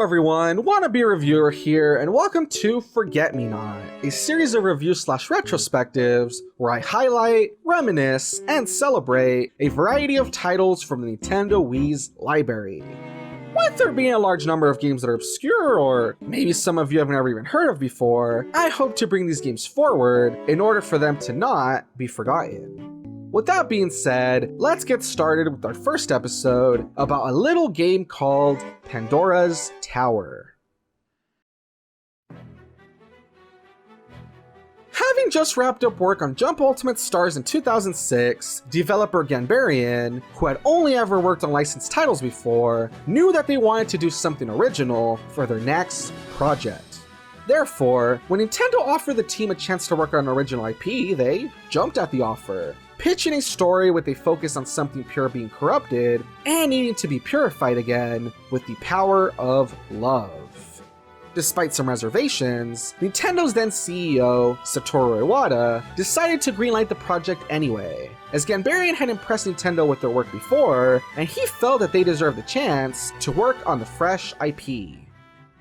Hello everyone, Wannabe Reviewer here, and welcome to Forget Mii Not, a series of reviews/retrospectives where I highlight, reminisce, and celebrate a variety of titles from the Nintendo Wii's library. With there being a large number of games that are obscure, or maybe some of you have never even heard of before, I hope to bring these games forward in order for them to not be forgotten. With that being said, let's get started with our first episode about a little game called Pandora's Tower. Having just wrapped up work on Jump Ultimate Stars in 2006, developer Ganbarian, who had only ever worked on licensed titles before, knew that they wanted to do something original for their next project. Therefore, when Nintendo offered the team a chance to work on an original IP, they jumped at the offer, pitching a story with a focus on something pure being corrupted and needing to be purified again with the power of love. Despite some reservations, Nintendo's then CEO, Satoru Iwata, decided to greenlight the project anyway, as Ganbarian had impressed Nintendo with their work before, and he felt that they deserved the chance to work on the fresh IP.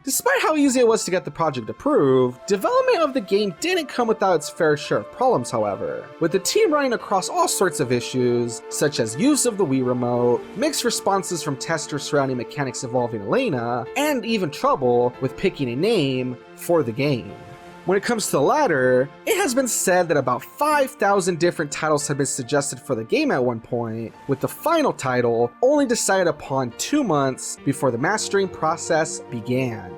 Despite how easy it was to get the project approved, development of the game didn't come without its fair share of problems, however, with the team running across all sorts of issues, such as use of the Wii Remote, mixed responses from testers surrounding mechanics involving Elena, and even trouble with picking a name for the game. When it comes to the latter, it has been said that about 5,000 different titles have been suggested for the game at one point, with the final title only decided upon 2 months before the mastering process began.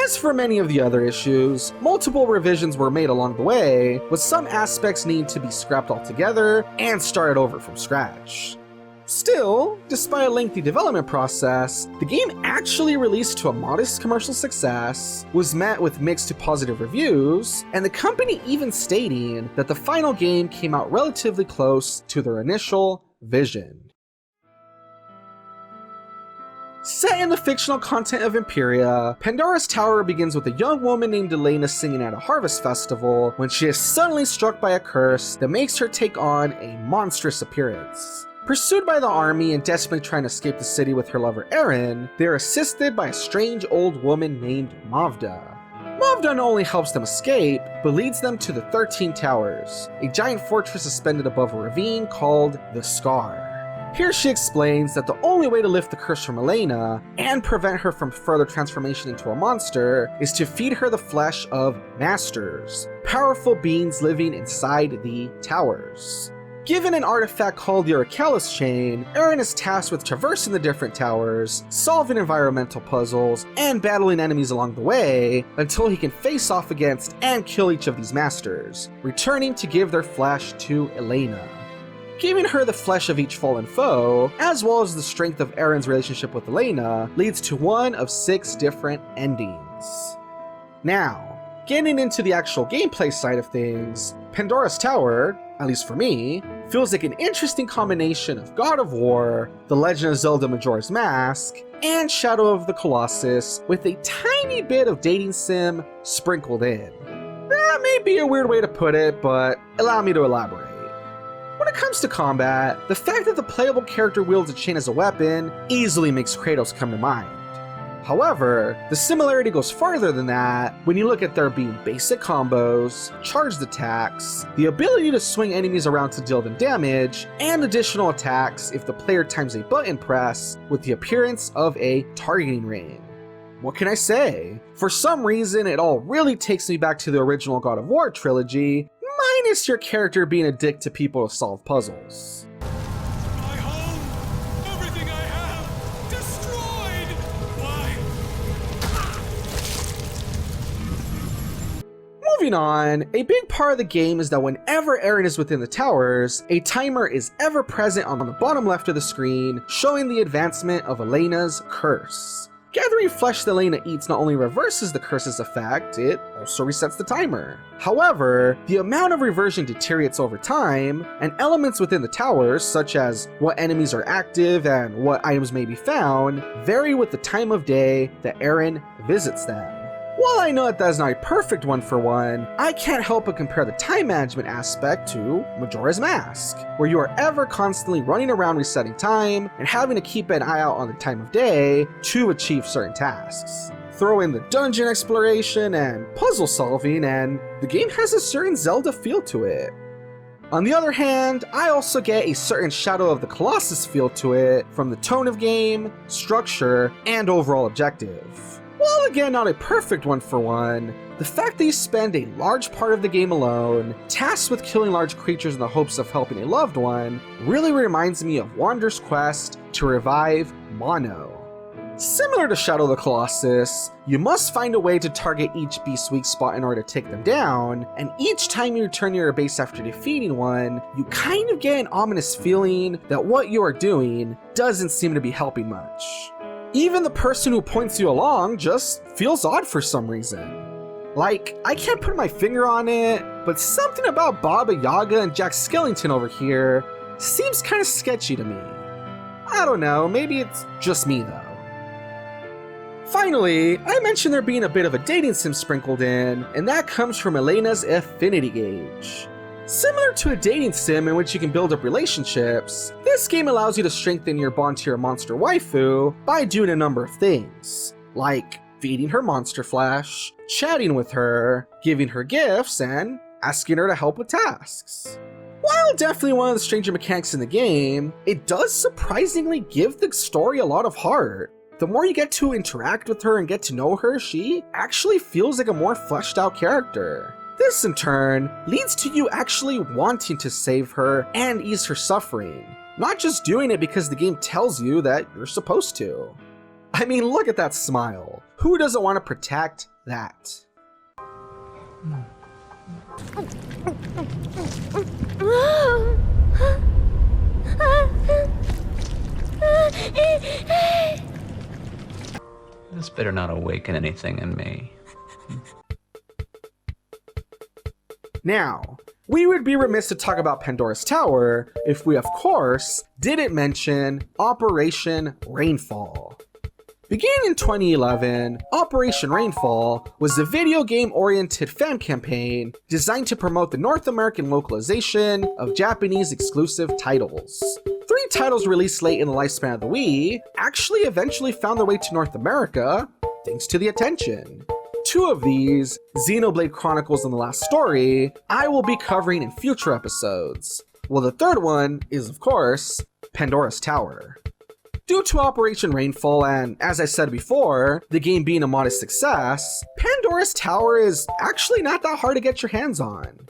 As for many of the other issues, multiple revisions were made along the way, with some aspects needing to be scrapped altogether and started over from scratch. Still, despite a lengthy development process, the game actually released to a modest commercial success, was met with mixed to positive reviews, and the company even stating that the final game came out relatively close to their initial vision. Set in the fictional content of Imperia, Pandora's Tower begins with a young woman named Elena singing at a harvest festival when she is suddenly struck by a curse that makes her take on a monstrous appearance. Pursued by the army and desperately trying to escape the city with her lover Aaron, they are assisted by a strange old woman named Mavda. Mavda not only helps them escape, but leads them to the 13 Towers, a giant fortress suspended above a ravine called the Scar. Here she explains that the only way to lift the curse from Elena and prevent her from further transformation into a monster is to feed her the flesh of masters, powerful beings living inside the towers. Given an artifact called the Orcalis Chain, Aaron is tasked with traversing the different towers, solving environmental puzzles, and battling enemies along the way until he can face off against and kill each of these masters, returning to give their flesh to Elena. Giving her the flesh of each fallen foe, as well as the strength of Aaron's relationship with Elena, leads to one of 6 different endings. Now, getting into the actual gameplay side of things, Pandora's Tower, at least for me, feels like an interesting combination of God of War, The Legend of Zelda Majora's Mask, and Shadow of the Colossus with a tiny bit of dating sim sprinkled in. That may be a weird way to put it, but allow me to elaborate. When it comes to combat, the fact that the playable character wields a chain as a weapon easily makes Kratos come to mind. However, the similarity goes farther than that when you look at there being basic combos, charged attacks, the ability to swing enemies around to deal them damage, and additional attacks if the player times a button press with the appearance of a targeting ring. What can I say? For some reason, it all really takes me back to the original God of War trilogy, minus your character being a dick to people to solve puzzles. My home! Everything I have! Destroyed! Why? Moving on, a big part of the game is that whenever Aaron is within the towers, a timer is ever present on the bottom left of the screen, showing the advancement of Elena's curse. Gathering flesh that Elena eats not only reverses the curse's effect, it also resets the timer. However, the amount of reversion deteriorates over time, and elements within the towers, such as what enemies are active and what items may be found, vary with the time of day that Aaron visits them. While I know that is not a perfect one-for-one, I can't help but compare the time management aspect to Majora's Mask, where you are ever constantly running around resetting time and having to keep an eye out on the time of day to achieve certain tasks. Throw in the dungeon exploration and puzzle solving, and the game has a certain Zelda feel to it. On the other hand, I also get a certain Shadow of the Colossus feel to it from the tone of game, structure, and overall objective. While again not a perfect one-for-one, the fact that you spend a large part of the game alone, tasked with killing large creatures in the hopes of helping a loved one, really reminds me of Wander's quest to revive Mono. Similar to Shadow of the Colossus, you must find a way to target each beast's weak spot in order to take them down, and each time you return to your base after defeating one, you kind of get an ominous feeling that what you are doing doesn't seem to be helping much. Even the person who points you along just feels odd for some reason. Like, I can't put my finger on it, but something about Baba Yaga and Jack Skellington over here seems kind of sketchy to me. I don't know, maybe it's just me though. Finally, I mentioned there being a bit of a dating sim sprinkled in, and that comes from Elena's affinity gauge. Similar to a dating sim in which you can build up relationships, this game allows you to strengthen your bond to your monster waifu by doing a number of things, like feeding her monster flesh, chatting with her, giving her gifts, and asking her to help with tasks. While definitely one of the stranger mechanics in the game, it does surprisingly give the story a lot of heart. The more you get to interact with her and get to know her, she actually feels like a more fleshed out character. This in turn leads to you actually wanting to save her and ease her suffering, not just doing it because the game tells you that you're supposed to. I mean, look at that smile. Who doesn't want to protect that? This better not awaken anything in me. Now, we would be remiss to talk about Pandora's Tower if we, of course, didn't mention Operation Rainfall. Beginning in 2011, Operation Rainfall was a video game-oriented fan campaign designed to promote the North American localization of Japanese exclusive titles. 3 titles released late in the lifespan of the Wii actually eventually found their way to North America thanks to the attention. 2 of these, Xenoblade Chronicles and The Last Story, I will be covering in future episodes, while the third one is, of course, Pandora's Tower. Due to Operation Rainfall and, as I said before, the game being a modest success, Pandora's Tower is actually not that hard to get your hands on.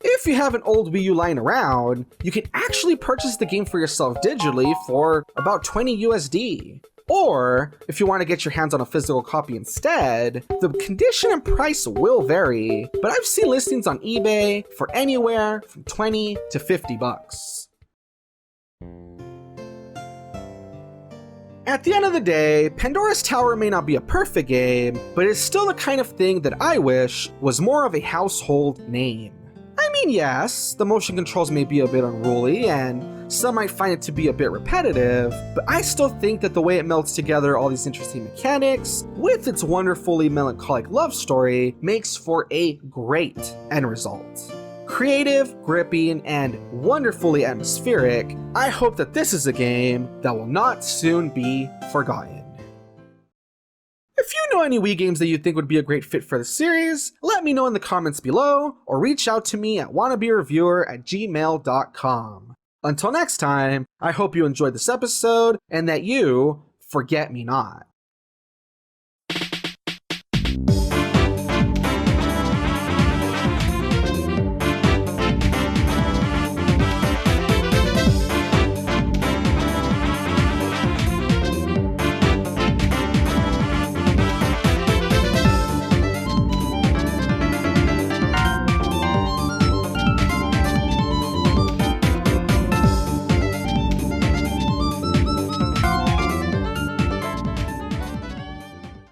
If you have an old Wii U lying around, you can actually purchase the game for yourself digitally for about 20 USD. Or, if you want to get your hands on a physical copy instead, the condition and price will vary, but I've seen listings on eBay for anywhere from 20 to 50 bucks. At the end of the day, Pandora's Tower may not be a perfect game, but it's still the kind of thing that I wish was more of a household name. I mean, yes, the motion controls may be a bit unruly, and some might find it to be a bit repetitive, but I still think that the way it melts together all these interesting mechanics, with its wonderfully melancholic love story, makes for a great end result. Creative, gripping, and wonderfully atmospheric, I hope that this is a game that will not soon be forgotten. If you know any Wii games that you think would be a great fit for the series, let me know in the comments below, or reach out to me at wannabereviewer@gmail.com. Until next time, I hope you enjoyed this episode, and that you forget me not.